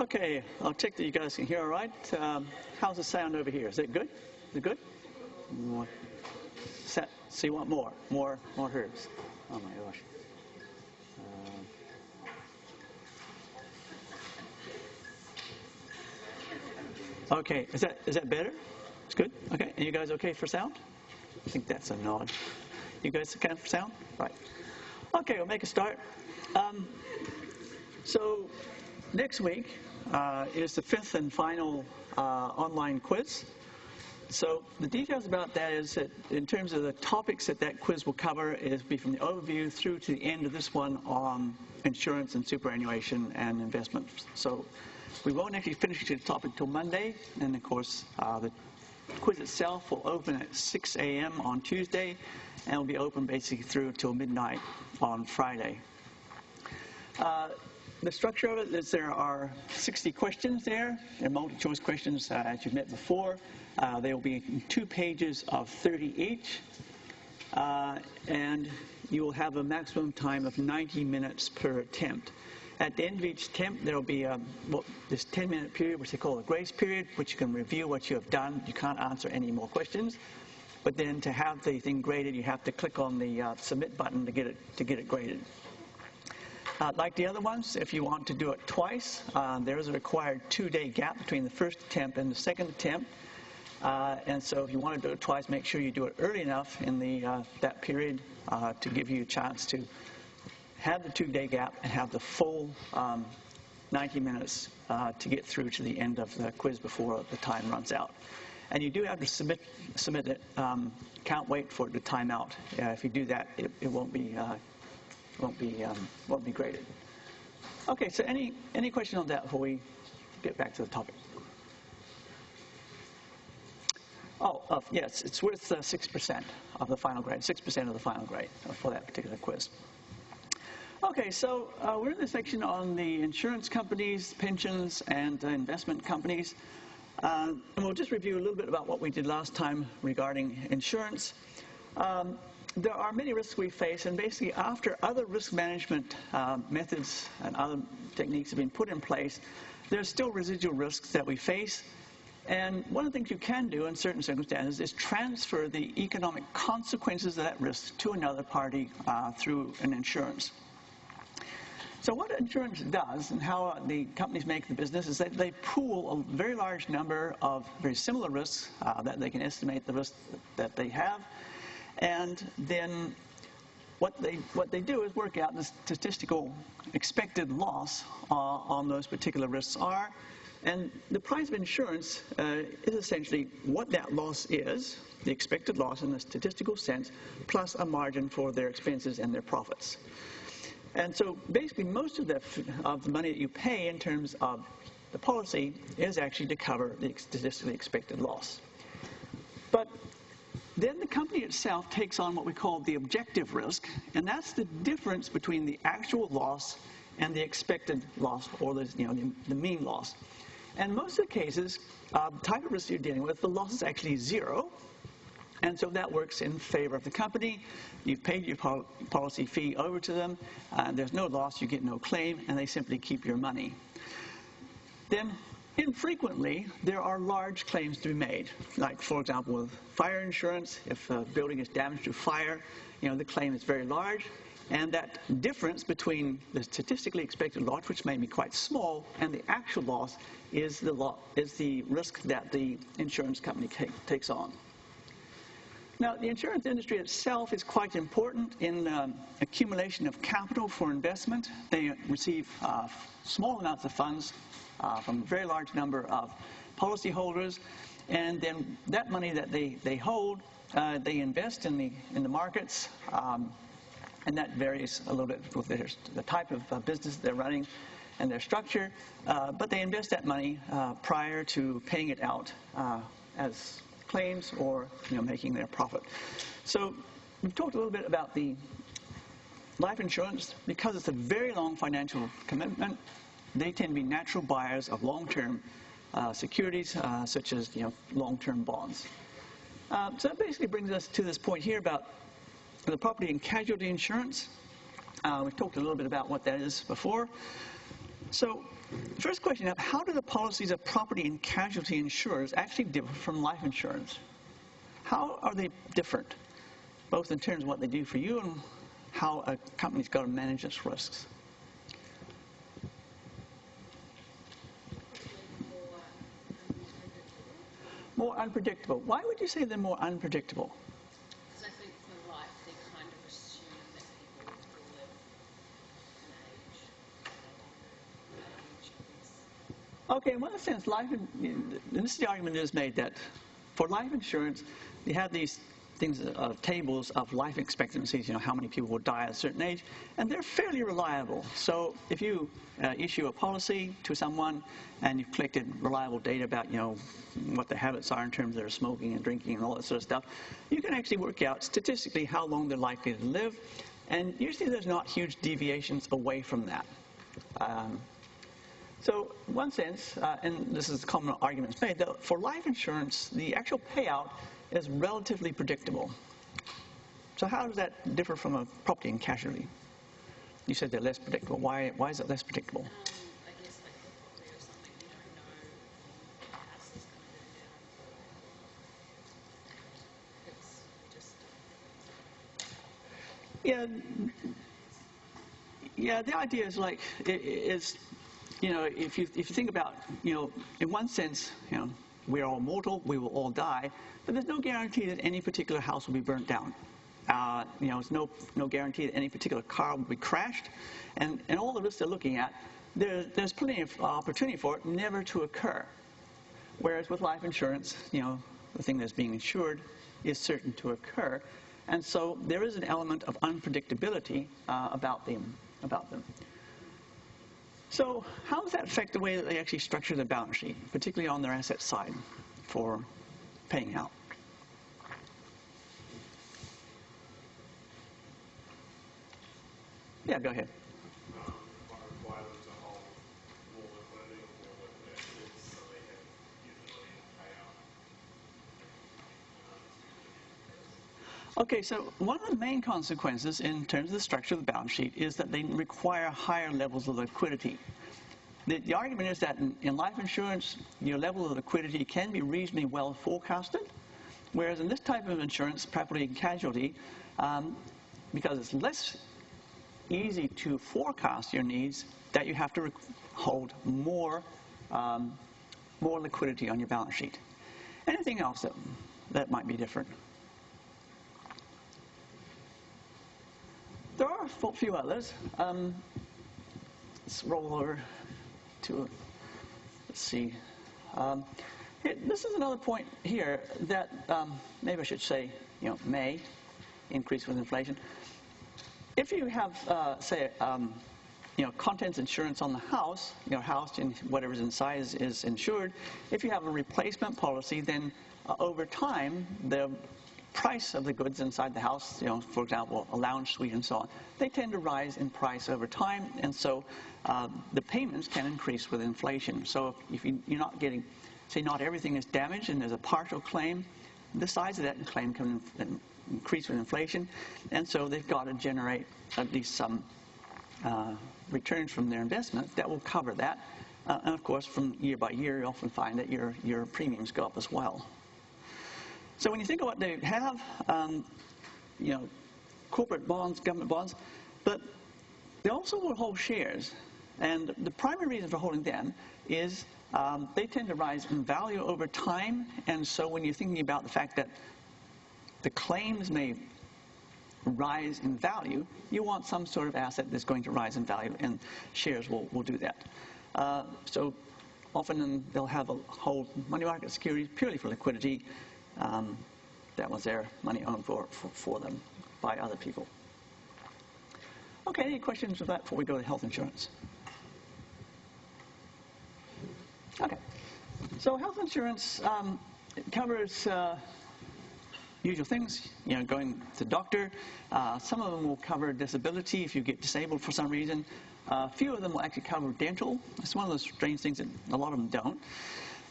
Okay, I'll check that you guys can hear all right. How's the sound over here? Is it good? Is it good? More. So you want more hertz. Oh my gosh. Okay, is that better? It's good? Okay, and you guys okay for sound? I think that's a nod. You guys okay for sound? Right. Okay, we'll make a start. So next week is the fifth and final online quiz. So the details about that is that in terms of the topics that quiz will cover, is be from the overview through to the end of this one on insurance and superannuation and investments. So we won't actually finish the topic until Monday, and of course the quiz itself will open at 6 a.m. on Tuesday and will be open basically through till midnight on Friday. The structure of it is there are 60 questions there. They're multi-choice questions as you've met before. They will be 2 pages of 30 each. And you will have a maximum time of 90 minutes per attempt. At the end of each attempt, there will be this 10-minute period, which they call a grace period, which you can review what you have done. You can't answer any more questions. But then to have the thing graded, you have to click on the submit button to get it graded. Like the other ones, if you want to do it twice, there is a required 2-day gap between the first attempt and the second attempt. And so if you want to do it twice, make sure you do it early enough in that period to give you a chance to have the 2-day gap and have the full 90 minutes to get through to the end of the quiz before the time runs out. And you do have to submit it. Can't wait for it to time out. If you do that, it won't be graded. Okay, so any question on that before we get back to the topic? Oh, yes, it's worth 6% of the final grade, 6% of the final grade for that particular quiz. Okay, so we're in the section on the insurance companies, pensions, and investment companies. And we'll just review a little bit about what we did last time regarding insurance. There are many risks we face, and basically after other risk management methods and other techniques have been put in place, there's still residual risks that we face. And one of the things you can do in certain circumstances is transfer the economic consequences of that risk to another party through an insurance. So what insurance does and how the companies make the business is that they pool a very large number of very similar risks that they can estimate the risk that they have. And then what they do is work out the statistical expected loss on those particular risks are. And the price of insurance is essentially what that loss is, the expected loss in a statistical sense, plus a margin for their expenses and their profits. And so basically most of the money that you pay in terms of the policy is actually to cover the statistically expected loss. But then the company itself takes on what we call the objective risk, and that's the difference between the actual loss and the expected loss, or the mean loss. And most of the cases, the type of risk you're dealing with, the loss is actually zero, and so that works in favor of the company. You've paid your policy fee over to them, there's no loss, you get no claim, and they simply keep your money. Then infrequently, there are large claims to be made. Like, for example, with fire insurance, if a building is damaged through fire, the claim is very large. And that difference between the statistically expected loss, which may be quite small, and the actual loss is the risk that the insurance company takes on. Now, the insurance industry itself is quite important in accumulation of capital for investment. They receive small amounts of funds from a very large number of policyholders, and then that money that they hold, they invest in the markets, and that varies a little bit with the type of business they're running and their structure, but they invest that money prior to paying it out as claims or making their profit. So we've talked a little bit about the life insurance. Because it's a very long financial commitment, they tend to be natural buyers of long-term securities, such as long-term bonds. So that basically brings us to this point here about the property and casualty insurance. We've talked a little bit about what that is before. So, first question up, how do the policies of property and casualty insurers actually differ from life insurance? How are they different, both in terms of what they do for you and how a company's got to manage its risks? More unpredictable. Why would you say they're more unpredictable? Because I think for life, they kind of assume that people will live an age. Okay, in one sense, and this is the argument that is made that for life insurance, you have these things, tables of life expectancies, how many people will die at a certain age, and they're fairly reliable. So if you issue a policy to someone and you've collected reliable data about, what their habits are in terms of their smoking and drinking and all that sort of stuff, you can actually work out statistically how long they're likely to live, and usually there's not huge deviations away from that. So in one sense, and this is common arguments made, that for life insurance, the actual payout is relatively predictable. So how does that differ from a property and casualty? You said they're less predictable. Why is it less predictable? I guess like the property or something, you don't know when the house is going to burn down. It's just... Yeah, the idea is like, if you think about, in one sense, we're all mortal, we will all die, but there's no guarantee that any particular house will be burnt down. There's no guarantee that any particular car will be crashed, and all the risks they're looking at, there's plenty of opportunity for it never to occur. Whereas with life insurance, the thing that's being insured is certain to occur, and so there is an element of unpredictability about them. So how does that affect the way that they actually structure their balance sheet, particularly on their asset side for paying out? Yeah, go ahead. Okay, so one of the main consequences in terms of the structure of the balance sheet is that they require higher levels of liquidity. The argument is that in life insurance, your level of liquidity can be reasonably well forecasted, whereas in this type of insurance, property and casualty, because it's less easy to forecast your needs, that you have to hold more liquidity on your balance sheet. Anything else that might be different? There are a few others. Let's roll over to, let's see. This is another point here that maybe I should say, may increase with inflation. If you have, say, contents insurance on the house, house and whatever's inside is insured. If you have a replacement policy, then over time, the price of the goods inside the house, for example, a lounge suite and so on, they tend to rise in price over time, and so the payments can increase with inflation. So if you're not getting, say, not everything is damaged and there's a partial claim, the size of that claim can increase with inflation, and so they've got to generate at least some returns from their investment that will cover that. And of course, from year by year, you often find that your premiums go up as well. So when you think of what they have, corporate bonds, government bonds, but they also will hold shares. And the primary reason for holding them is they tend to rise in value over time. And so when you're thinking about the fact that the claims may rise in value, you want some sort of asset that's going to rise in value, and shares will do that. So often they'll hold money market securities purely for liquidity. That was their money owned for them by other people. Okay, any questions with that before we go to health insurance? Okay, so health insurance covers usual things, going to the doctor. Some of them will cover disability if you get disabled for some reason. A few of them will actually cover dental. It's one of those strange things that a lot of them don't.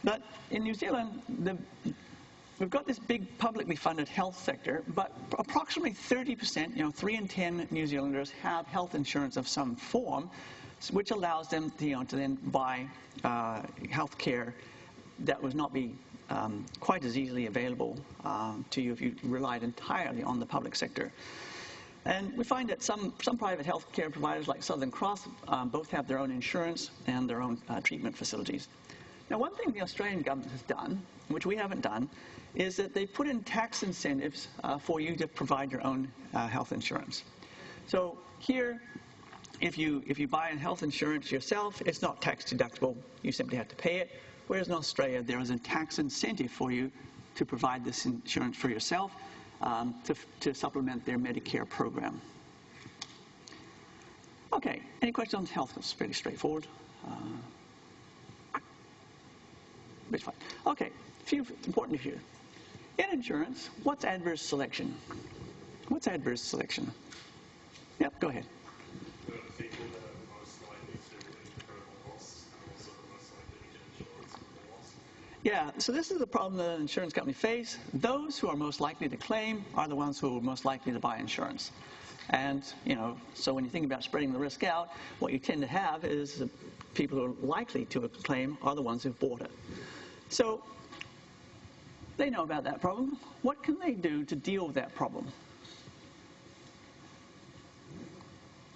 But in New Zealand, we've got this big publicly funded health sector, but approximately 30%, 3 in 10 New Zealanders have health insurance of some form. which allows them to then buy health care that would not be quite as easily available to you if you relied entirely on the public sector. And we find that some private health care providers like Southern Cross both have their own insurance and their own treatment facilities. Now, one thing the Australian government has done, which we haven't done, is that they put in tax incentives for you to provide your own health insurance. So here, if you buy health insurance yourself, it's not tax deductible. You simply have to pay it. Whereas in Australia, there is a tax incentive for you to provide this insurance for yourself to supplement their Medicare program. Okay, any questions on health? It's pretty straightforward. It's fine. Okay, a few important issues. In insurance, what's adverse selection? What's adverse selection? Yep, go ahead. The people that are most likely to incur the loss and also the most likely to get insurance for the loss. Yeah, so this is the problem that an insurance company face. Those who are most likely to claim are the ones who are most likely to buy insurance. And, so when you think about spreading the risk out, what you tend to have is the people who are likely to claim are the ones who've bought it. So they know about that problem. What can they do to deal with that problem?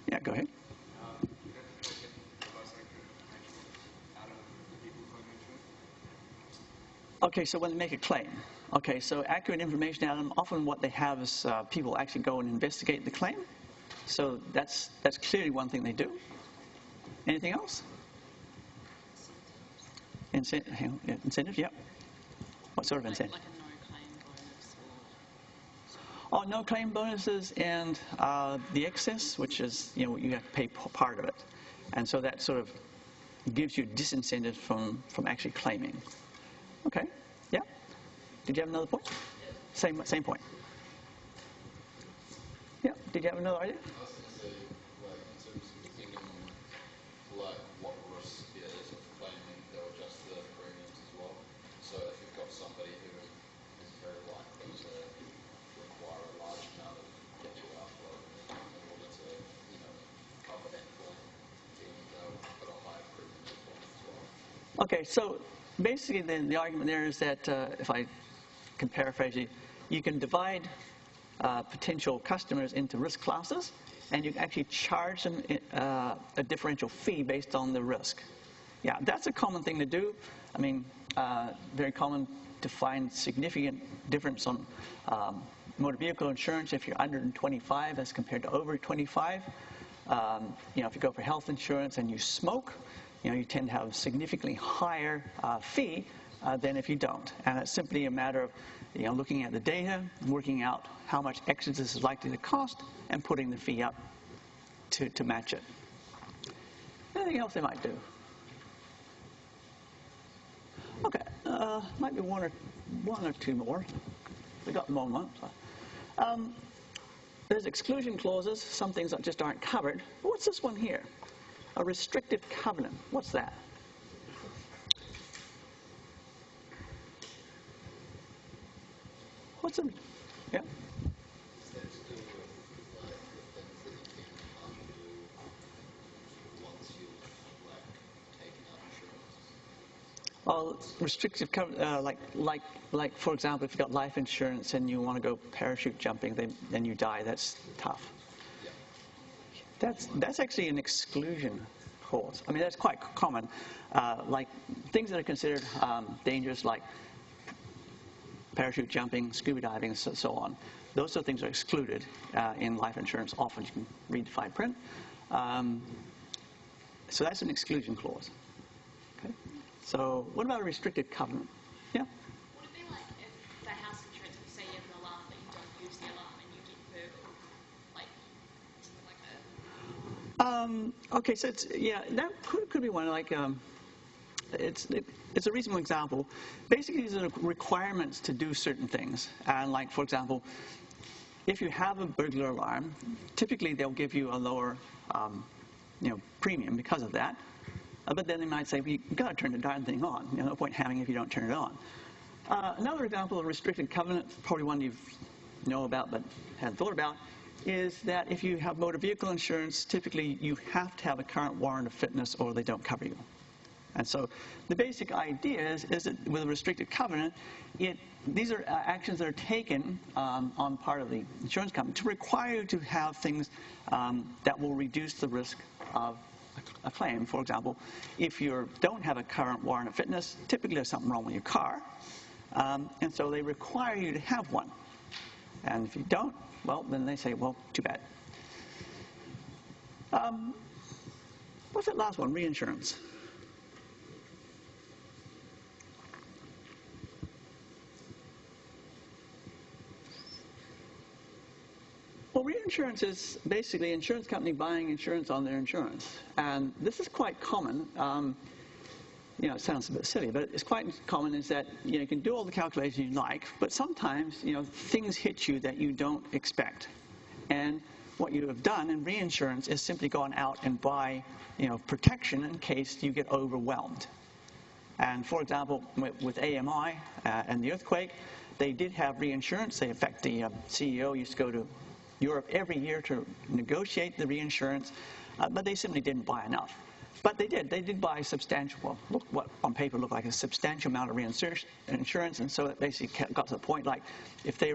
Yeah, go ahead. You have to get the most accurate information out of the people claiming insurance. Okay, so when they make a claim. Okay, so accurate information out of them, often what they have is people actually go and investigate the claim. So that's clearly one thing they do. Anything else? Incentive, yeah. What sort of incentive? Like a no-claim bonus or... Oh, no claim bonuses and the excess, which is, you have to pay part of it. And so that sort of gives you disincentive from actually claiming. Okay, yeah. Did you have another point? Same point. Yeah, did you have another idea? I was going to say, like, in terms of thinking, like, what risk there is of claiming, they'll adjust the premiums as well. So if you've got somebody who is very likely to require a large amount of capital outflow in order to, cover that claim, then they'll put a higher premium as well. Okay, so basically the argument there is that, if I can paraphrase you can divide potential customers into risk classes, and you can actually charge them a differential fee based on the risk. Yeah, that's a common thing to do. I mean, very common to find significant difference on motor vehicle insurance if you're under 25 as compared to over 25. If you go for health insurance and you smoke, you tend to have a significantly higher fee than if you don't. And it's simply a matter of looking at the data, working out how much extra this is likely to cost, and putting the fee up to match it. Anything else they might do? Okay, might be one or two more. We got the moment. There's exclusion clauses. Some things that just aren't covered. What's this one here? A restrictive covenant. What's that? What's a... Yeah? Is that to do with, like, the things that you can't do once you've, like, taken out insurance? Well, restrictive covenant, like for example, if you've got life insurance and you want to go parachute jumping, then you die. That's tough. Yeah. That's actually an exclusion clause. I mean, that's quite common. Like things that are considered dangerous, like parachute jumping, scuba diving, and so on. Those sort of things are excluded in life insurance. Often you can read the fine print. So that's an exclusion clause. Okay. So what about a restricted covenant? Yeah? Would it be like if the house insurance, if you say you have an alarm but you don't use the alarm and you get burgled? Like, something like that? Okay, so that could be one. Like, it's a reasonable example. Basically, these are requirements to do certain things. And like, for example, if you have a burglar alarm, typically they'll give you a lower, premium because of that. But then they might say, well, you've got to turn the darn thing on. No point having it if you don't turn it on. Another example of restricted covenant, probably one you know about but hadn't thought about, is that if you have motor vehicle insurance, typically you have to have a current warrant of fitness or they don't cover you. And so the basic idea is that with a restricted covenant, these are actions that are taken on part of the insurance company to require you to have things that will reduce the risk of a claim. For example, if you don't have a current warrant of fitness, typically there's something wrong with your car, and so they require you to have one. And if you don't, well, then they say, well, too bad. What's that last one? Reinsurance. Well, reinsurance is basically insurance company buying insurance on their insurance. And this is quite common. It sounds a bit silly, but it's quite common is that you can do all the calculations you like, but sometimes things hit you that you don't expect. And what you have done in reinsurance is simply gone out and buy protection in case you get overwhelmed. And for example, with AMI and the earthquake, they did have reinsurance. In fact, the CEO used to go to Europe every year to negotiate the reinsurance, but they simply didn't buy enough. But they did. They did buy a substantial, what on paper looked like a substantial amount of reinsurance, and so it basically got to the point like if they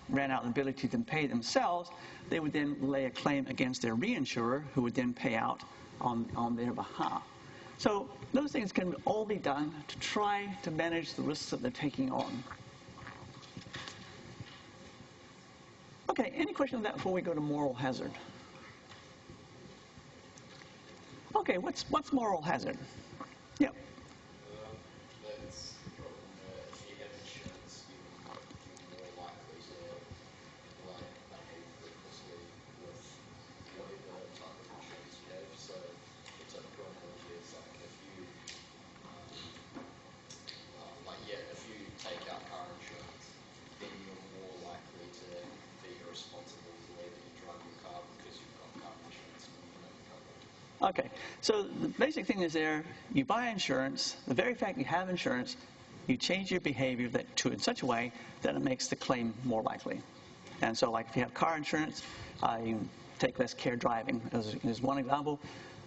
ran out of the ability to pay themselves, they would then lay a claim against their reinsurer, who would then pay out on their behalf. So those things can all be done to try to manage the risks that they're taking on. Okay, any question on that before we go to moral hazard? Okay, what's moral hazard? Yep. That's the problem. If you have insurance, you're more likely to behave recklessly with whatever type of insurance you have. So the typical analogy is if you, if you take out car insurance, then you're more likely to be irresponsible for the way that you drive your car because you've got car insurance and you don't cover it. Okay, so the basic thing is you buy insurance, the very fact you have insurance, you change your behavior in such a way that it makes the claim more likely. And so like if you have car insurance, you take less care driving as one example.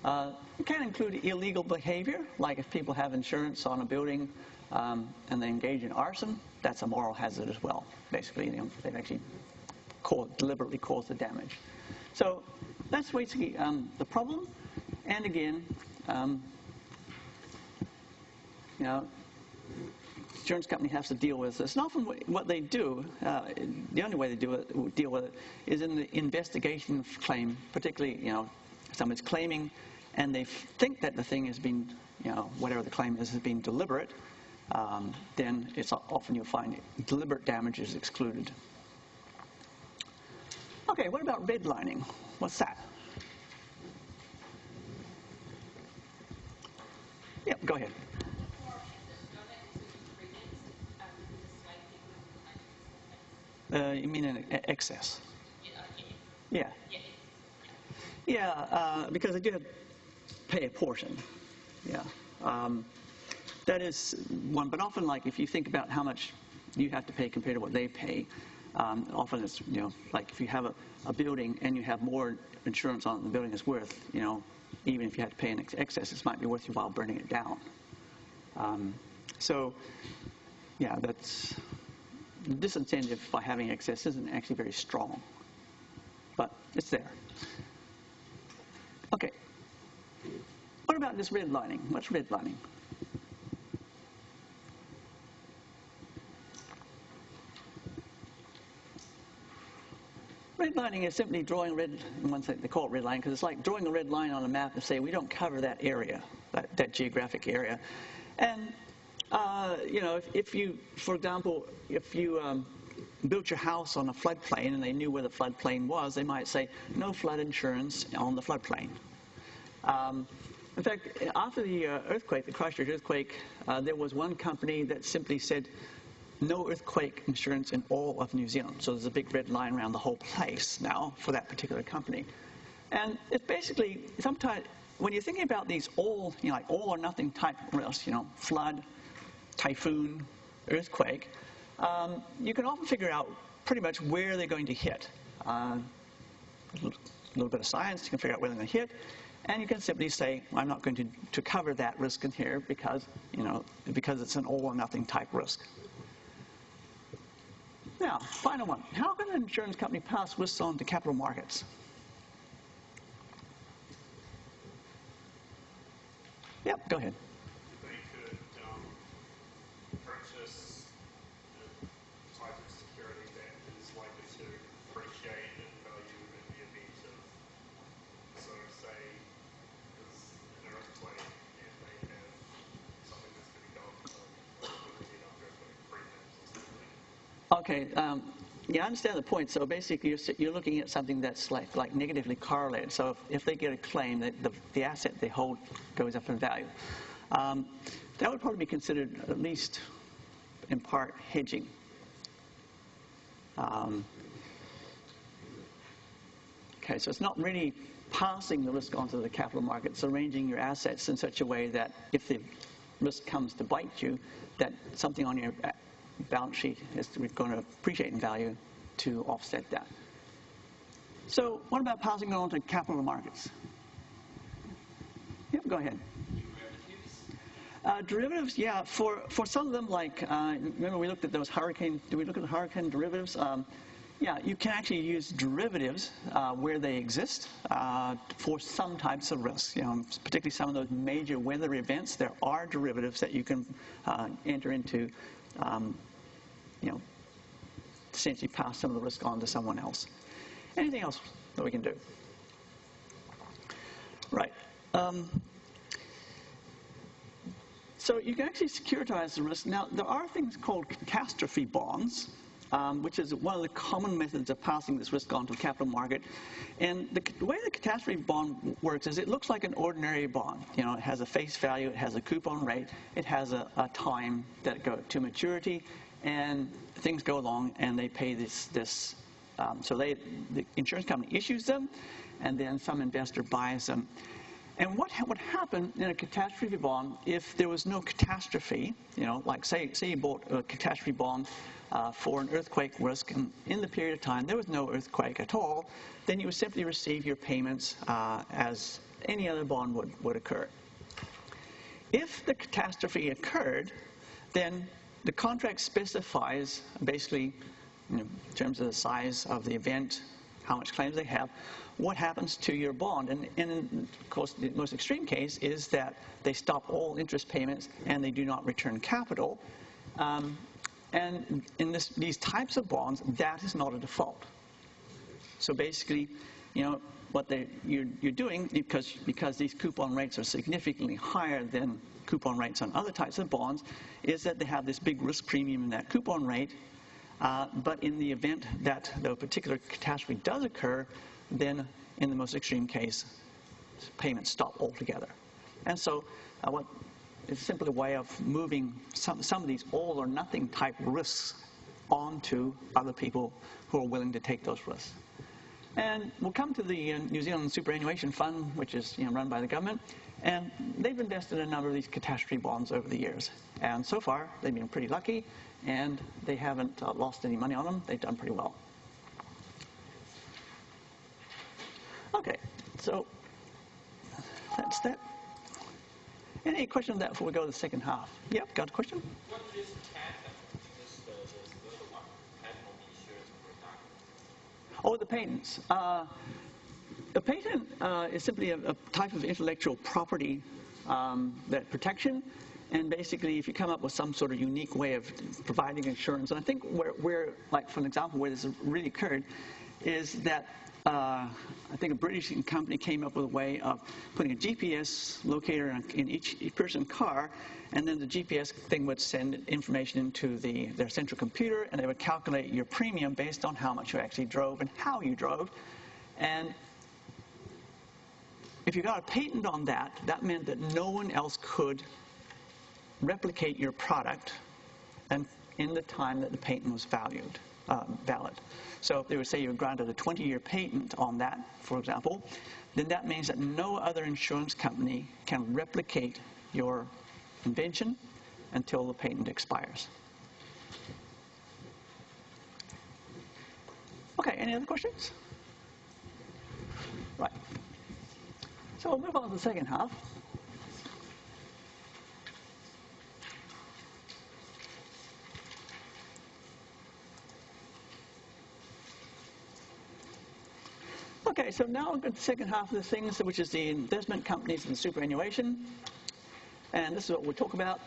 It can include illegal behavior, like if people have insurance on a building and they engage in arson, that's a moral hazard as well. Basically, they've actually deliberately caused the damage. So that's basically the problem. And again, insurance company has to deal with this. And often what they do, the only way they deal with it is in the investigation of claim, particularly, somebody's claiming and they think that the thing has been, whatever the claim is, has been deliberate, then it's often you'll find deliberate damage is excluded. Okay, what about redlining? What's that? Yeah, go ahead. You mean in excess? Yeah. Yeah, because they do have to pay a portion. Yeah. That is one, but often like if you think about how much you have to pay compared to what they pay, often it's, like if you have a building and you have more insurance on it than the building is worth, even if you had to pay an excess, it might be worth your while burning it down. So, yeah, that's the disincentive by having excess isn't actually very strong, but it's there. Okay. What about this redlining? What's redlining? Redlining is simply drawing they call it redlining because it's like drawing a red line on a map and say we don't cover that area, that geographic area. And, if you, for example, if you built your house on a floodplain and they knew where the floodplain was, they might say no flood insurance on the floodplain. In fact, after the earthquake, the Christchurch earthquake, there was one company that simply said no earthquake insurance in all of New Zealand. So there's a big red line around the whole place now for that particular company. And it's basically, sometimes, when you're thinking about these all or nothing type risks, flood, typhoon, earthquake, you can often figure out pretty much where they're going to hit. little bit of science, you can figure out where they're going to hit, and you can simply say, well, I'm not going to cover that risk in here because, because it's an all or nothing type risk. Now, final one. How can an insurance company pass risks on to capital markets? Yep, go ahead. They could purchase the type of security that is likely to appreciate in value in the event of, so say, there's an earthquake and they have something that's going to go up they need earthquake premiums or something. Okay, yeah, I understand the point. So basically, you're looking at something that's like negatively correlated. So if they get a claim that the asset they hold goes up in value, that would probably be considered at least in part hedging. Okay, so it's not really passing the risk onto the capital markets, arranging your assets in such a way that if the risk comes to bite you, that something on your balance sheet is going to appreciate in value to offset that. So what about passing it on to capital markets? Yep, go ahead. Derivatives, yeah, for some of them, like, remember we looked at those hurricane, did we look at the hurricane derivatives? Yeah, you can actually use derivatives where they exist for some types of risks. Particularly some of those major weather events, there are derivatives that you can enter into, essentially pass some of the risk on to someone else. Anything else that we can do? Right. So you can actually securitize the risk. Now, there are things called catastrophe bonds, which is one of the common methods of passing this risk on to the capital market. And the way the catastrophe bond works is it looks like an ordinary bond. It has a face value, it has a coupon rate, it has a time that goes to maturity, and things go along and they pay this. So the insurance company issues them, and then some investor buys them. And what would happen in a catastrophe bond if there was no catastrophe, like say you bought a catastrophe bond for an earthquake risk, and in the period of time there was no earthquake at all, then you would simply receive your payments as any other bond would occur. If the catastrophe occurred, then the contract specifies basically, in terms of the size of the event, how much claims they have, what happens to your bond. And of course, the most extreme case is that they stop all interest payments and they do not return capital. And in these types of bonds, that is not a default. So basically, what you're doing, because these coupon rates are significantly higher than coupon rates on other types of bonds, is that they have this big risk premium in that coupon rate. But in the event that the particular catastrophe does occur, then in the most extreme case, payments stop altogether. And so it's simply a way of moving some of these all or nothing type risks onto other people who are willing to take those risks. And we'll come to the New Zealand Superannuation Fund, which is run by the government, and they've invested in a number of these catastrophe bonds over the years. And so far, they've been pretty lucky, and they haven't lost any money on them. They've done pretty well. Okay, so that's that. Any question on that before we go to the second half? Yep, got a question? What is patent? Is the one patent on the insurance product? Oh, the patents. A patent is simply a type of intellectual property that protection. And basically, if you come up with some sort of unique way of providing insurance, and I think where like for an example, where this really occurred, is that I think a British company came up with a way of putting a GPS locator in each person's car, and then the GPS thing would send information into their central computer, and they would calculate your premium based on how much you actually drove and how you drove. And if you got a patent on that, that meant that no one else could replicate your product and in the time that the patent was valid. So if they would say you were granted a 20-year patent on that, for example, then that means that no other insurance company can replicate your invention until the patent expires. Okay, any other questions? Right. So we'll move on to the second half. Okay, so now we've got the second half of the things, which is the investment companies and superannuation. And this is what we'll talk about,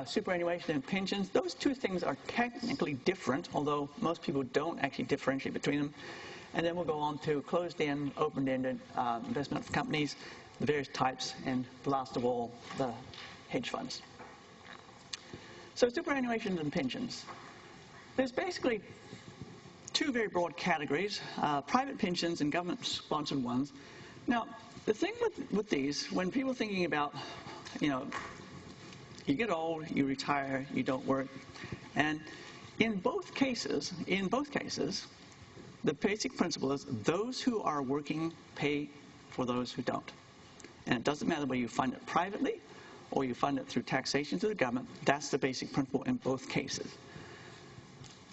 superannuation and pensions. Those two things are technically different, although most people don't actually differentiate between them. And then we'll go on to closed-end, open-ended investment companies, the various types, and last of all, the hedge funds. So superannuation and pensions. There's basically two very broad categories, private pensions and government-sponsored ones. Now, the thing with these, when people are thinking about, you get old, you retire, you don't work, and in both cases, the basic principle is those who are working pay for those who don't. And it doesn't matter whether you fund it privately or you fund it through taxation to the government. That's the basic principle in both cases.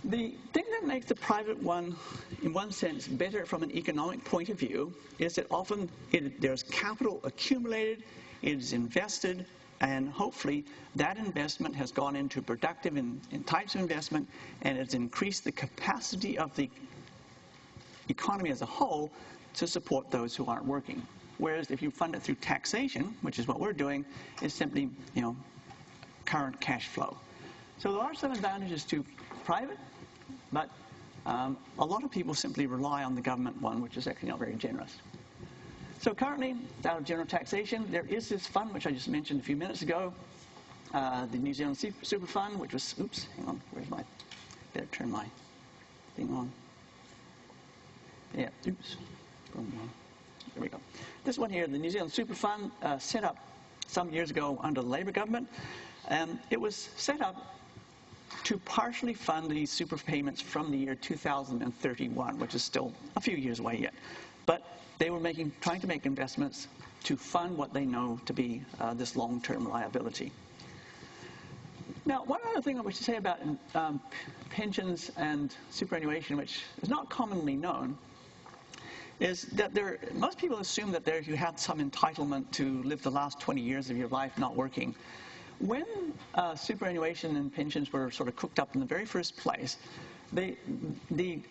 The thing that makes the private one, in one sense, better from an economic point of view is that often there's capital accumulated, it is invested, and hopefully that investment has gone into productive in types of investment, and it's increased the capacity of the economy as a whole to support those who aren't working. Whereas if you fund it through taxation, which is what we're doing, it's simply, current cash flow. So there are some advantages to private, but a lot of people simply rely on the government one, which is actually not very generous. So currently, out of general taxation, there is this fund, which I just mentioned a few minutes ago, the New Zealand Super Fund, which was, oops, hang on, better turn my thing on. Yeah, oops, there we go. This one here, the New Zealand Super Fund, set up some years ago under the Labour government. It was set up to partially fund these super payments from the year 2031, which is still a few years away yet. But they were trying to make investments to fund what they know to be this long-term liability. Now, one other thing that we should say about pensions and superannuation, which is not commonly known, is that most people assume that you had some entitlement to live the last 20 years of your life not working. When superannuation and pensions were sort of cooked up in the very first place, the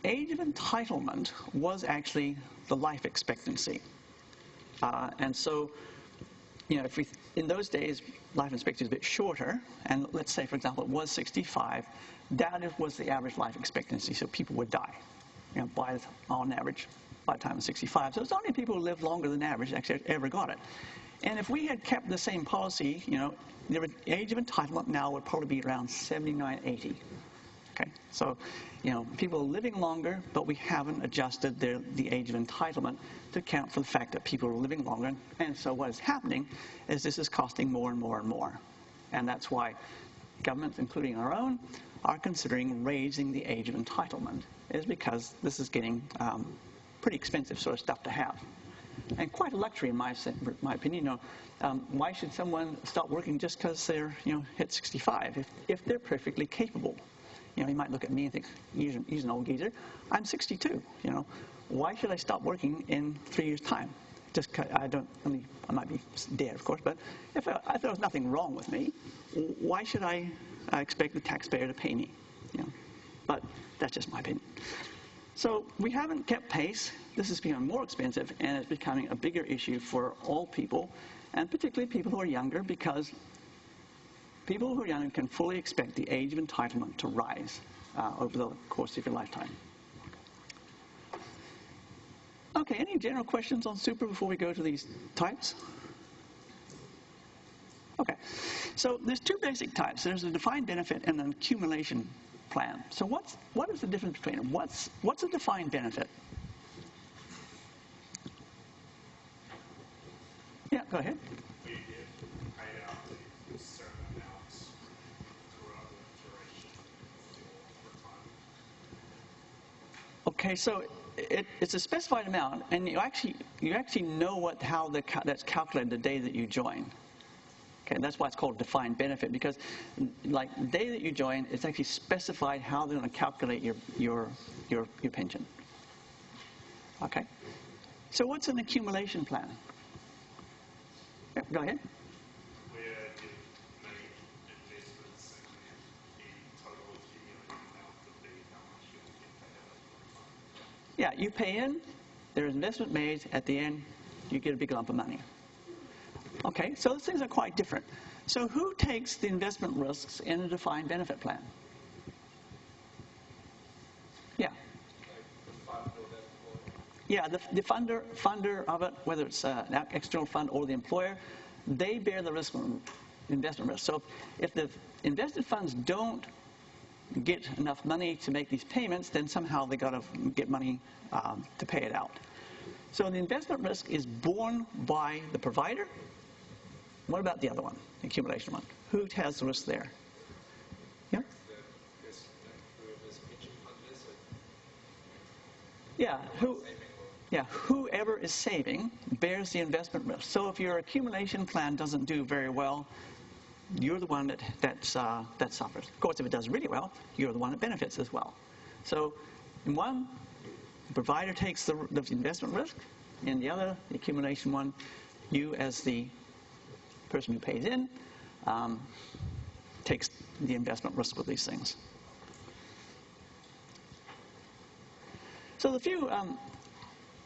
age of entitlement was actually the life expectancy. And so, in those days, life expectancy was a bit shorter, and let's say, for example, it was 65, that was the average life expectancy, so people would die, on average, by the time of 65. So it's only people who lived longer than average that actually ever got it. And if we had kept the same policy, the age of entitlement now would probably be around 79, 80. Okay, so, people are living longer, but we haven't adjusted the age of entitlement to account for the fact that people are living longer. And so what is happening is this is costing more and more and more. And that's why governments, including our own, are considering raising the age of entitlement, is because this is getting pretty expensive sort of stuff to have. And quite a luxury in my opinion. Why should someone stop working just because they're hit 65 if they're perfectly capable? You might look at me and think, he's an old geezer. I'm 62. Why should I stop working in 3 years' time? Just I might be dead, of course, but if there was nothing wrong with me, why should I expect the taxpayer to pay me? But that's just my opinion. So we haven't kept pace. This is becoming more expensive, and it's becoming a bigger issue for all people, and particularly people who are younger, because people who are younger can fully expect the age of entitlement to rise over the course of your lifetime. Okay, any general questions on super before we go to these types? Okay, so there's two basic types. There's a defined benefit and an accumulation plan. So what is the difference between them? What's a defined benefit? Yeah, go ahead. We get paid out a certain amount throughout the duration of your retirement. Okay, so it's a specified amount, and you actually know how that's calculated the day that you join. Okay, that's why it's called defined benefit, because like the day that you join, it's actually specified how they're going to calculate your pension. Okay, So what's an accumulation plan? Yep, go ahead. Where you've made investments and then the total accumulated amount would be how much you'll get paid out over time. Yeah, you pay in, there's investment made, at the end, you get a big lump of money. Okay, so those things are quite different. So who takes the investment risks in a defined benefit plan? Yeah. Yeah, the funder of it, whether it's an external fund or the employer, they bear the risk, investment risk. So if the invested funds don't get enough money to make these payments, then somehow they got to get money to pay it out. So the investment risk is borne by the provider. What about the other one, the accumulation one? Who has the risk there? Yeah? Yeah, whoever is saving bears the investment risk. So if your accumulation plan doesn't do very well, you're the one that suffers. Of course, if it does really well, you're the one that benefits as well. So in one, the provider takes the investment risk. In the other, the accumulation one, you as the person who pays in takes the investment risk with these things. So the few,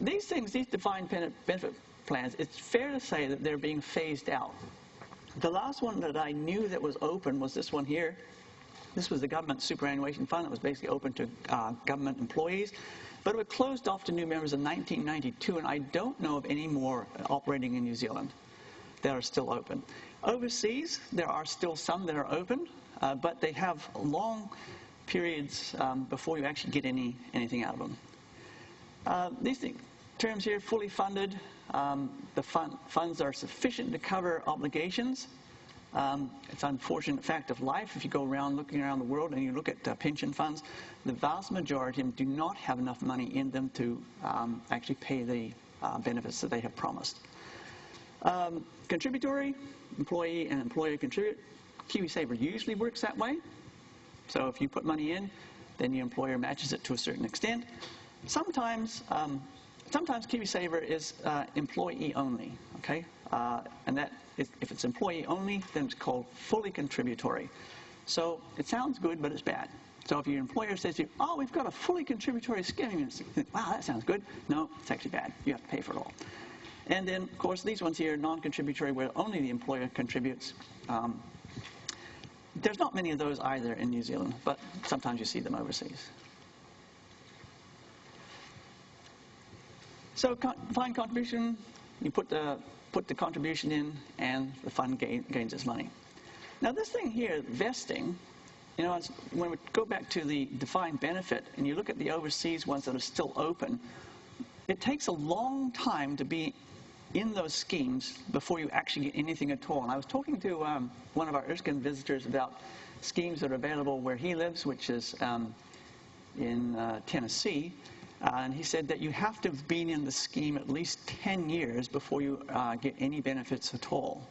these things, these defined benefit plans, it's fair to say that they're being phased out. The last one that I knew that was open was this one here. This was the government superannuation fund. It was basically open to government employees. But it was closed off to new members in 1992, and I don't know of any more operating in New Zealand that are still open. Overseas, there are still some that are open, but they have long periods before you actually get anything out of them. These terms here, fully funded, the funds are sufficient to cover obligations. It's an unfortunate fact of life. If you go around looking around the world and you look at pension funds, the vast majority of them do not have enough money in them to actually pay the benefits that they have promised. Contributory, employee and employer contribute. KiwiSaver usually works that way. So if you put money in, then your employer matches it to a certain extent. Sometimes KiwiSaver is employee only, okay? And that is, if it's employee only, then it's called fully contributory. So it sounds good, but it's bad. So if your employer says to you, oh, we've got a fully contributory scheme, you think, wow, that sounds good. No, it's actually bad. You have to pay for it all. And then, of course, these ones here, non-contributory, where only the employer contributes. There's not many of those either in New Zealand, but sometimes you see them overseas. So defined contribution, you put the contribution in, and the fund gains its money. Now this thing here, vesting, you know, when we go back to the defined benefit, and you look at the overseas ones that are still open, it takes a long time to be in those schemes before you actually get anything at all. And I was talking to one of our Erskine visitors about schemes that are available where he lives, which is in Tennessee. And he said that you have to have been in the scheme at least 10 years before you get any benefits at all.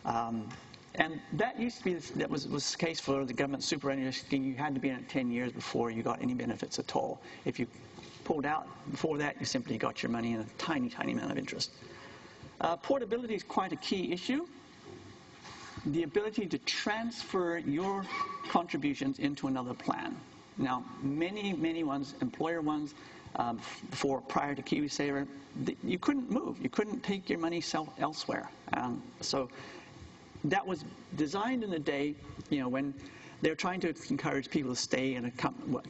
And that used to be, that was the case for the government superannuation scheme. You had to be in it 10 years before you got any benefits at all. If you pulled out before that, you simply got your money in a tiny, tiny amount of interest. Portability is quite a key issue. The ability to transfer your contributions into another plan. Now, many ones, employer ones, prior to KiwiSaver, you couldn't move. You couldn't take your money elsewhere. So that was designed in the day, you know, when they're trying to encourage people to stay in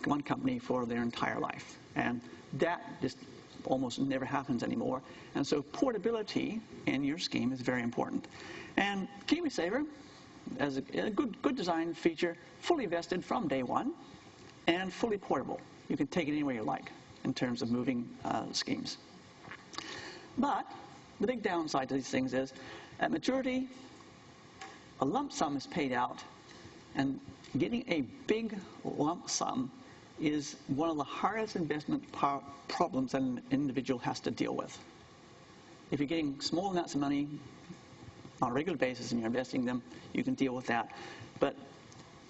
one company for their entire life. And that just almost never happens anymore. And so portability in your scheme is very important. And KiwiSaver, as a good design feature, fully vested from day one, and fully portable. You can take it anywhere you like in terms of moving schemes. But the big downside to these things is, at maturity, a lump sum is paid out, and getting a big lump sum is one of the hardest investment problems that an individual has to deal with. If you're getting small amounts of money on a regular basis and you're investing them, you can deal with that. But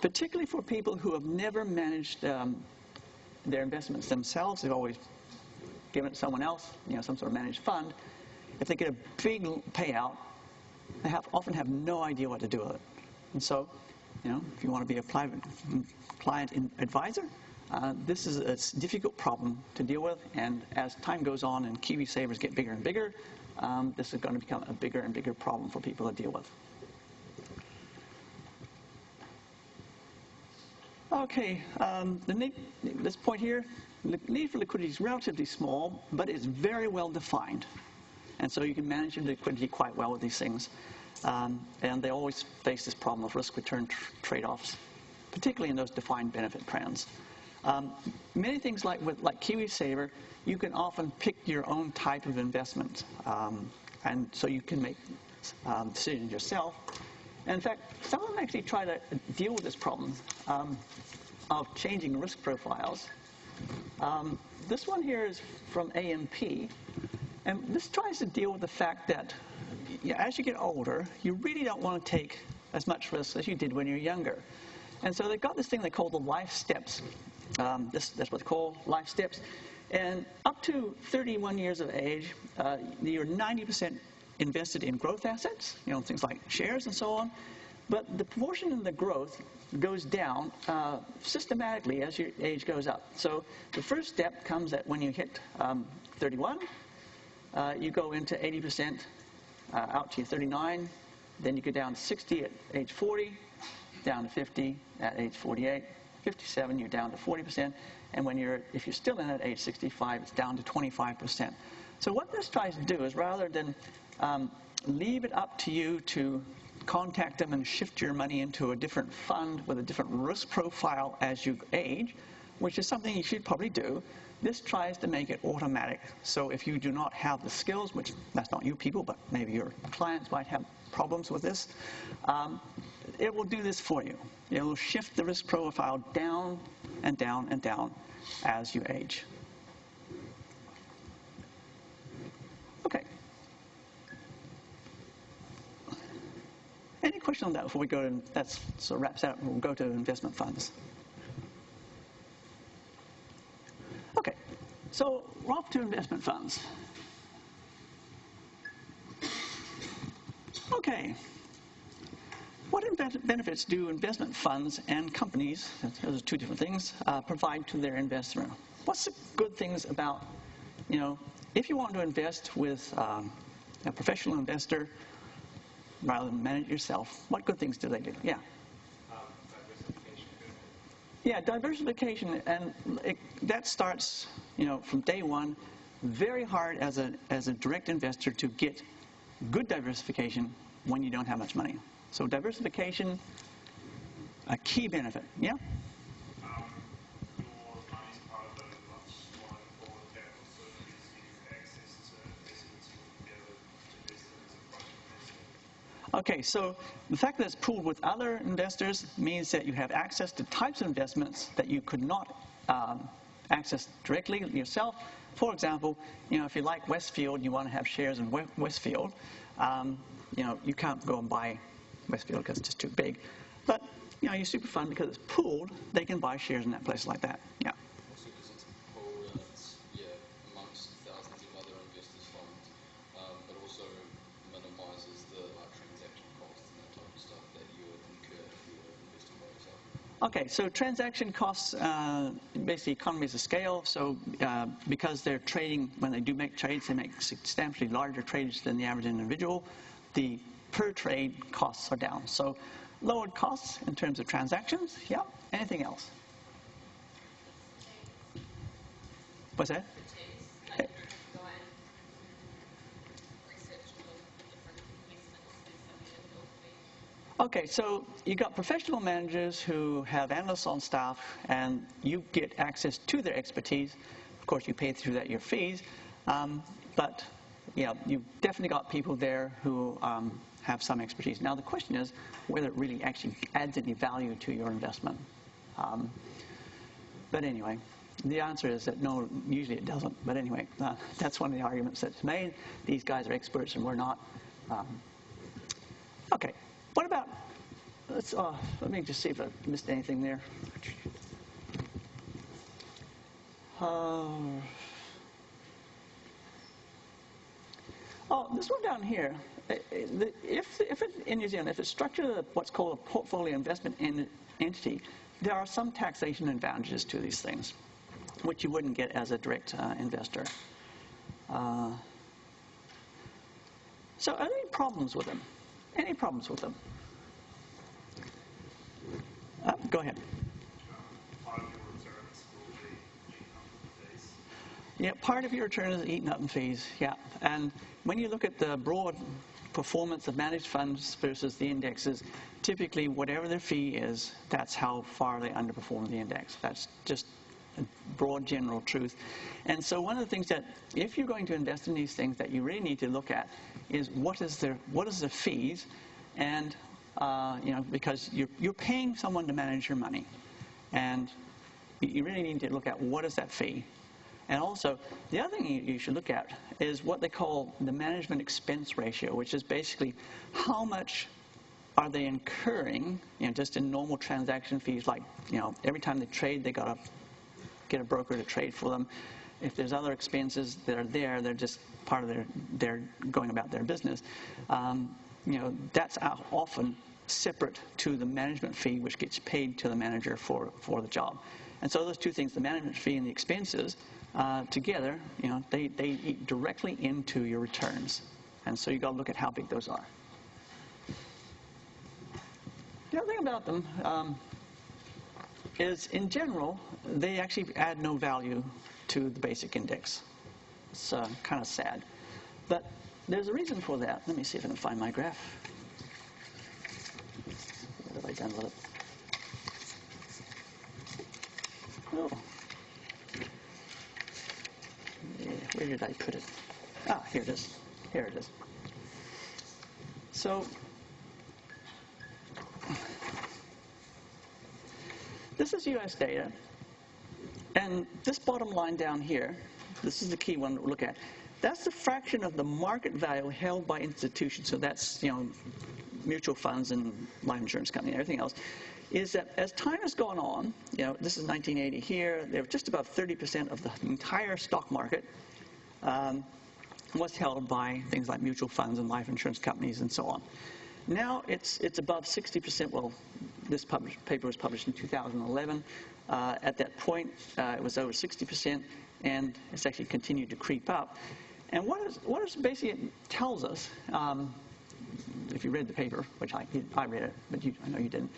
particularly for people who have never managed their investments themselves, they've always given it to someone else, some sort of managed fund, if they get a big payout, they often have no idea what to do with it. And so, if you want to be a private client advisor, this is a difficult problem to deal with. And as time goes on and KiwiSavers get bigger and bigger, this is going to become a bigger and bigger problem for people to deal with. Okay, this point here, the need for liquidity is relatively small, but it's very well defined. And so you can manage your liquidity quite well with these things. And they always face this problem of risk-return trade-offs, particularly in those defined benefit plans. Many things like KiwiSaver, you can often pick your own type of investment. And so you can make decisions yourself. And in fact, some of them actually try to deal with this problem of changing risk profiles. This one here is from AMP. And this tries to deal with the fact that as you get older, you really don't want to take as much risk as you did when you were younger. And so they've got this thing they call the life steps. That's what's called life steps. And up to 31 years of age, you're 90% invested in growth assets, things like shares and so on. But the proportion in the growth goes down systematically as your age goes up. So the first step comes at when you hit 31. You go into 80% out to 39. Then you go down to 60 at age 40, down to 50 at age 48. 57, you're down to 40%. And if you're still in at age 65, it's down to 25%. So what this tries to do is rather than leave it up to you to contact them and shift your money into a different fund with a different risk profile as you age, which is something you should probably do, this tries to make it automatic. So if you do not have the skills, which that's not you people, but maybe your clients might have problems with this, it will do this for you. It will shift the risk profile down and down and down as you age. Okay. Any question on that before we go to, that sort of wraps out, and we'll go to investment funds. Okay, so we're off to investment funds. Okay, what benefits do investment funds and companies, those are two different things, provide to their investor? What's the good things about, if you want to invest with a professional investor rather than manage it yourself, what good things do they do? Yeah. Diversification. Yeah, diversification, and that starts, from day one, very hard as a direct investor to get good diversification when you don't have much money. So diversification, a key benefit. Yeah? Your money's part of a much more informed capital, so it gives you access to investments you wouldn't be able to invest in as a private investor. Okay, so the fact that it's pooled with other investors means that you have access to types of investments that you could not access directly yourself. For example, if you like Westfield, you want to have shares in Westfield, you can't go and buy Westfield because it's just too big. But, your super fund, because it's pooled, they can buy shares in that place like that. Yeah. Also because it's pooled and it's, amongst thousands of other investors' funds, but also minimises the transaction costs and that type of stuff that you would incur if you were investing by yourself. Okay, so transaction costs, basically economies of scale. So because they're trading, when they do make trades, they make substantially larger trades than the average individual. The per trade costs are down. So lowered costs in terms of transactions. Yeah. Anything else? What's that? Okay, so you got professional managers who have analysts on staff, and you get access to their expertise. Of course, you pay through that your fees, but you've definitely got people there who have some expertise. Now, the question is whether it really actually adds any value to your investment. But anyway, the answer is that no, usually it doesn't. But anyway, that's one of the arguments that's made. These guys are experts and we're not. Okay. What about, let me just see if I missed anything there. Oh, this one down here, in New Zealand, if it's structured as what's called a portfolio investment entity, there are some taxation advantages to these things, which you wouldn't get as a direct investor. So are there any problems with them? Any problems with them? Go ahead. Part of your returns will be eaten up in fees. Yeah, part of your return is eaten up in fees, yeah. And when you look at the broad performance of managed funds versus the indexes, typically whatever their fee is, that's how far they underperform the index. That's just a broad general truth. And so one of the things that, if you're going to invest in these things, that you really need to look at is what is the fees, and because you're paying someone to manage your money, and you really need to look at what is that fee. And also, the other thing you should look at is what they call the management expense ratio, which is basically how much are they incurring, just in normal transaction fees, like, every time they trade, they got to get a broker to trade for them. If there's other expenses that are there, they're just part of their going about their business. That's often separate to the management fee, which gets paid to the manager for the job. And so those two things, the management fee and the expenses, together, they eat directly into your returns. And so you've got to look at how big those are. The other thing about them is, in general, they actually add no value to the basic index. It's kind of sad. But there's a reason for that. Let me see if I can find my graph. What have I done with it? Oh. Yeah, where did I put it? Ah, here it is. Here it is. So this is U.S. data, and this bottom line down here, this is the key one to look at. That's the fraction of the market value held by institutions. So that's, mutual funds and life insurance company and everything else. Is that as time has gone on, this is 1980 here, they're just about 30% of the entire stock market was held by things like mutual funds and life insurance companies and so on. Now it's above 60%. Well, this paper was published in 2011. At that point, it was over 60%, and it's actually continued to creep up. And what it basically tells us, if you read the paper, which I read it, but I know you didn't,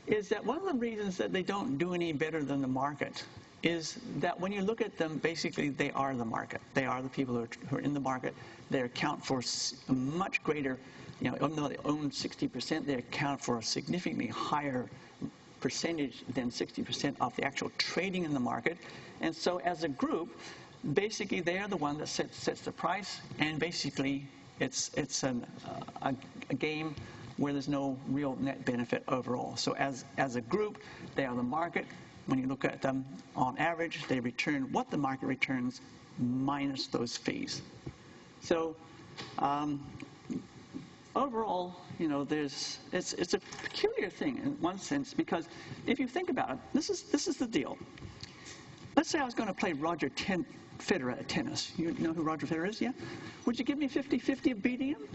is that one of the reasons that they don't do any better than the market is that when you look at them, basically they are the market. They are the people who are in the market. They account for a much greater, even though they own 60%, they account for a significantly higher percentage than 60% of the actual trading in the market. And so as a group, basically they are the one that sets the price, and basically it's a game where there's no real net benefit overall. So as a group, they are the market. When you look at them, on average, they return what the market returns minus those fees. So overall, it's a peculiar thing in one sense, because if you think about it, this is the deal. Let's say I was going to play Roger Federer at tennis. You know who Roger Federer is, yeah? Would you give me 50-50 of beating him?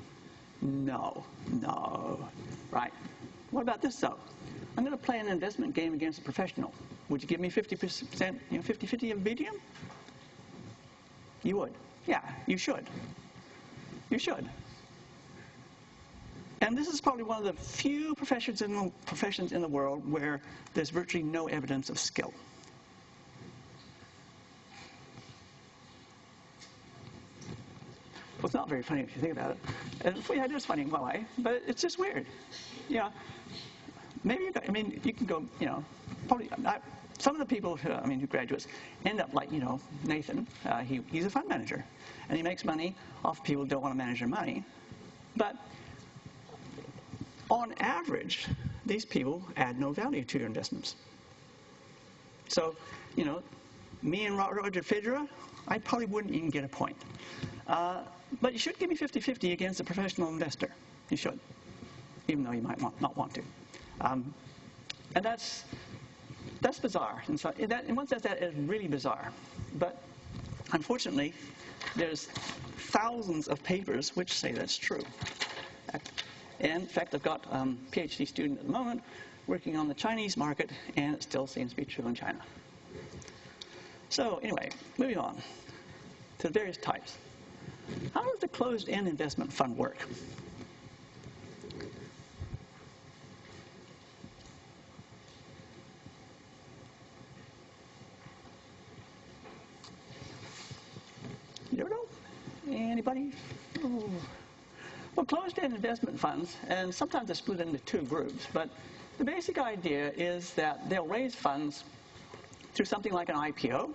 No. Right. What about this, though? I'm going to play an investment game against a professional. Would you give me 50%, 50-50 of beating him? You would. Yeah, you should. You should. And this is probably one of the few professions in the world where there's virtually no evidence of skill. Well, it's not very funny if you think about it. And it is funny in one way, but it's just weird. Maybe you can go, probably some of the people who graduates end up like, Nathan. He's a fund manager, and he makes money off people who don't want to manage their money. But on average, these people add no value to your investments. So, me and Roger Federer, I probably wouldn't even get a point. But you should give me 50-50 against a professional investor. You should, even though you might not want to. And that's bizarre. And so in one sense, that is really bizarre. But unfortunately, there's thousands of papers which say that's true. And in fact, I've got a PhD student at the moment working on the Chinese market, and it still seems to be true in China. So anyway, moving on to the various types. How does the closed-end investment fund work? You don't know? Anybody? Oh. Well, closed-end investment funds, and sometimes they're split into two groups, but the basic idea is that they'll raise funds through something like an IPO,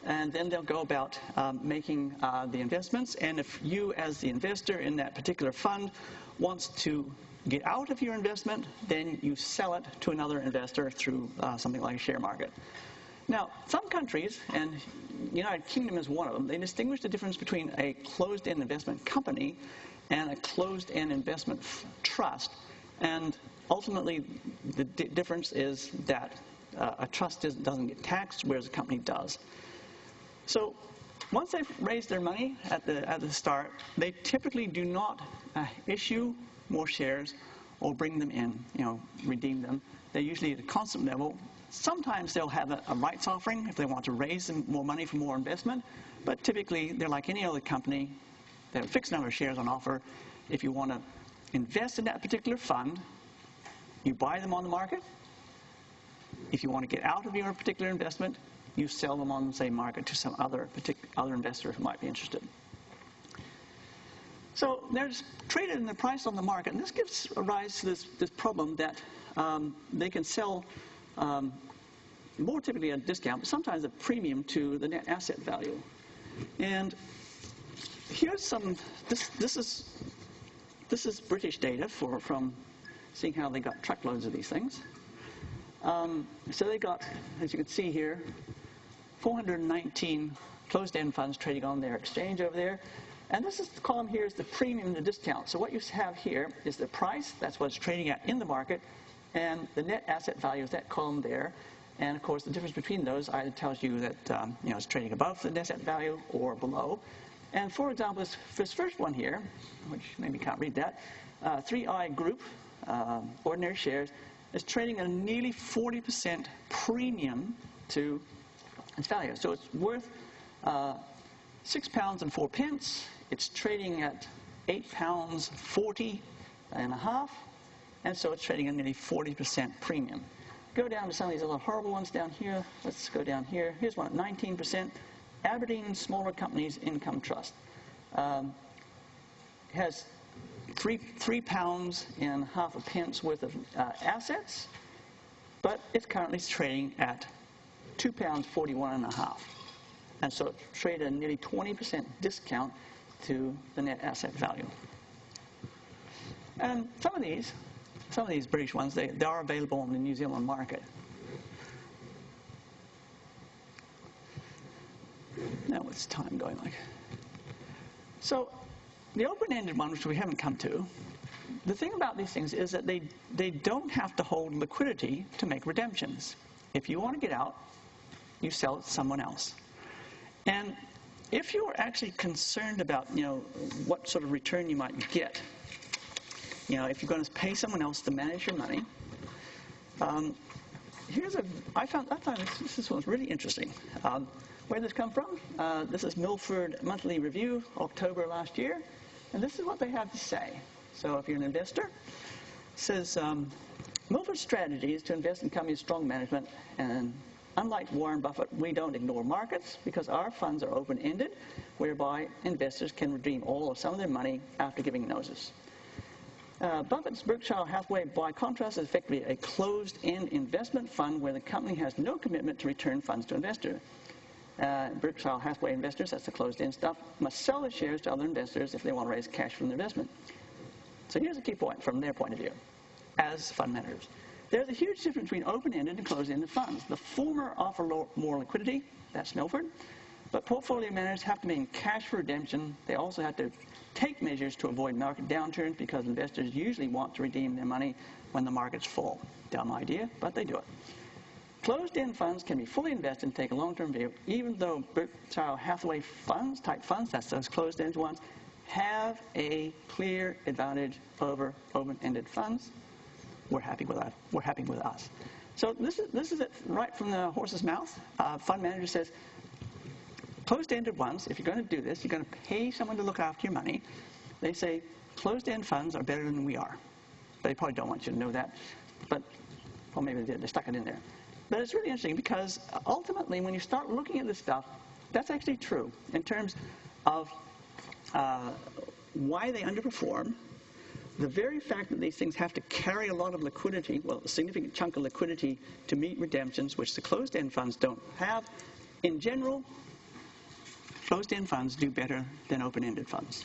and then they'll go about making the investments. And if you, as the investor in that particular fund, wants to get out of your investment, then you sell it to another investor through something like a share market. Now, some countries, and the United Kingdom is one of them, they distinguish the difference between a closed-end investment company and a closed-end investment trust. And ultimately, the difference is that a trust doesn't get taxed, whereas a company does. So once they've raised their money at the start, they typically do not issue more shares or bring them in, redeem them. They're usually at a constant level. Sometimes they'll have a rights offering if they want to raise more money for more investment, but typically they're like any other company. They have a fixed number of shares on offer. If you want to invest in that particular fund, you buy them on the market. If you want to get out of your particular investment, you sell them on the same market to some other investor who might be interested. So they're just traded and they're priced on the market, and this gives rise to this problem that they can sell more typically at a discount, but sometimes a premium to the net asset value. And here's some. This is British data from seeing how they got truckloads of these things. So they got, as you can see here, 419 closed-end funds trading on their exchange over there. And this is the column here is the premium and the discount. So what you have here is the price, that's what it's trading at in the market, and the net asset value is that column there. And of course, the difference between those either tells you that it's trading above the net asset value or below. And for example, this first one here, which maybe you can't read that, 3i Group, ordinary shares, is trading at a nearly 40% premium to its value. So it's worth £6.04. It's trading at £8.40 and a half, and so it's trading at nearly 40% premium. Go down to some of these other horrible ones down here. Let's go down here. Here's one at 19%. Aberdeen Smaller Companies Income Trust has £3 and half a pence worth of assets, but it's currently trading at £2.41 and a half. And so it's traded at a nearly 20% discount to the net asset value. And some of these British ones, they are available on the New Zealand market. Now, what's time going like? So the open-ended one, which we haven't come to, the thing about these things is that they don't have to hold liquidity to make redemptions. If you want to get out, you sell it to someone else. And if you're actually concerned about, what sort of return you might get, if you're going to pay someone else to manage your money, I found this one's really interesting. Where did this come from? This is Milford Monthly Review, October last year, and this is what they have to say. So if you're an investor, it says, Milford's strategy is to invest in companies with strong management, and unlike Warren Buffett, we don't ignore markets because our funds are open-ended, whereby investors can redeem all or some of their money after giving notice. Buffett's Berkshire Hathaway, by contrast, is effectively a closed-end investment fund where the company has no commitment to return funds to investors. Berkshire Hathaway investors, that's the closed-end stuff, must sell their shares to other investors if they want to raise cash from the investment. So here's the key point from their point of view as fund managers. There's a huge difference between open-ended and closed-ended funds. The former offer more liquidity, that's Milford, but portfolio managers have to maintain cash for redemption. They also have to take measures to avoid market downturns because investors usually want to redeem their money when the market's full. Dumb idea, but they do it. Closed-end funds can be fully invested and take a long-term view, even though Berkshire Hathaway funds, type funds, that's those closed-end ones, have a clear advantage over open-ended funds. We're happy with that. We're happy with us. So this is it right from the horse's mouth. Fund manager says, closed-ended ones, if you're going to do this, you're going to pay someone to look after your money. They say closed-end funds are better than we are. They probably don't want you to know that, but, well, maybe they did. They stuck it in there. But it's really interesting because ultimately, when you start looking at this stuff, that's actually true in terms of why they underperform. The very fact that these things have to carry a lot of liquidity, well, a significant chunk of liquidity to meet redemptions, which the closed-end funds don't have. In general, closed-end funds do better than open-ended funds.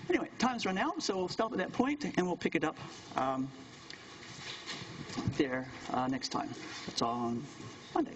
Anyway, time's run out, so we'll stop at that point and we'll pick it up there next time. That's on Monday.